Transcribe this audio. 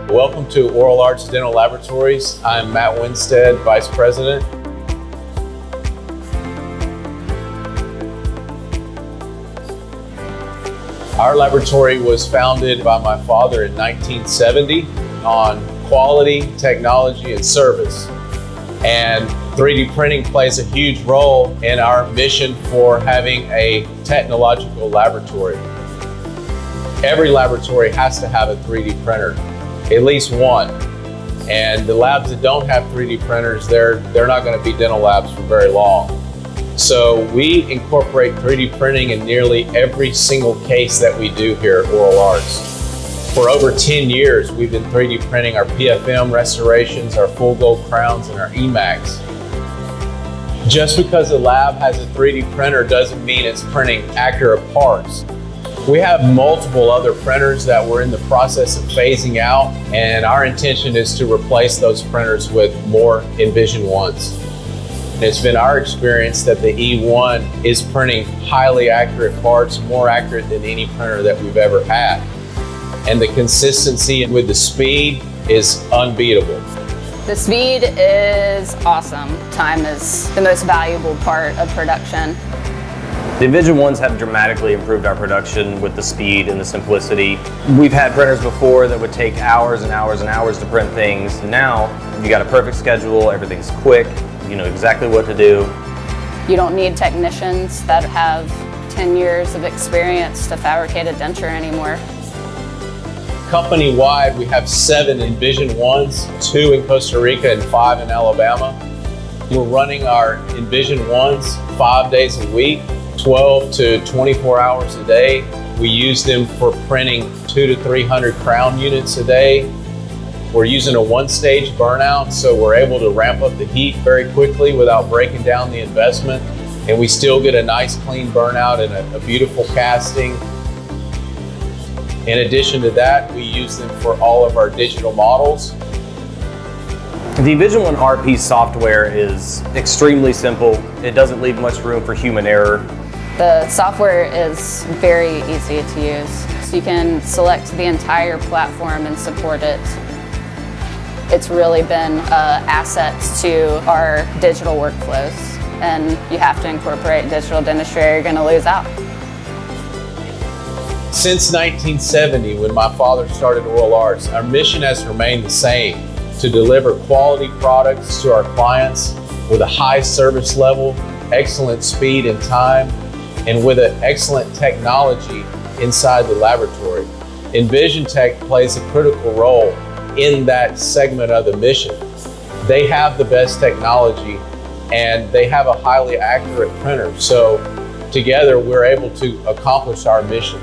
Welcome to Oral Arts Dental Laboratories. I'm Matt Winstead, Vice President. Our laboratory was founded by my father in 1970 on quality, technology, and service. And 3D printing plays a huge role in our mission for having a technological laboratory. Every laboratory has to have a 3D printer, at least one. And the labs that don't have 3D printers, they're not going to be dental labs for very long. So we incorporate 3D printing in nearly every single case that we do here at Oral Arts. For over 10 years, we've been 3D printing our PFM restorations, our full gold crowns, and our EMAX. Just because a lab has a 3D printer doesn't mean it's printing accurate parts. We have multiple other printers that we're in the process of phasing out, and our intention is to replace those printers with more Envision Ones. It's been our experience that the E1 is printing highly accurate parts, more accurate than any printer that we've ever had. And the consistency with the speed is unbeatable. The speed is awesome. Time is the most valuable part of production. The Envision Ones have dramatically improved our production with the speed and the simplicity. We've had printers before that would take hours and hours and hours to print things. Now, you got a perfect schedule, everything's quick, you know exactly what to do. You don't need technicians that have 10 years of experience to fabricate a denture anymore. Company-wide, we have 7 Envision Ones, 2 in Costa Rica and 5 in Alabama. We're running our Envision Ones 5 days a week, 12 to 24 hours a day. We use them for printing 200 to 300 crown units a day. We're using a one-stage burnout, so we're able to ramp up the heat very quickly without breaking down the investment. And we still get a nice clean burnout and a beautiful casting. In addition to that, we use them for all of our digital models. The Envision One RP software is extremely simple. It doesn't leave much room for human error. The software is very easy to use. So you can select the entire platform and support it. It's really been assets to our digital workflows, and you have to incorporate digital dentistry or you're going to lose out. Since 1970, when my father started Oral Arts, our mission has remained the same: to deliver quality products to our clients with a high service level, excellent speed and time, and with an excellent technology inside the laboratory. EnvisionTEC plays a critical role in that segment of the mission. They have the best technology and they have a highly accurate printer. So together we're able to accomplish our mission.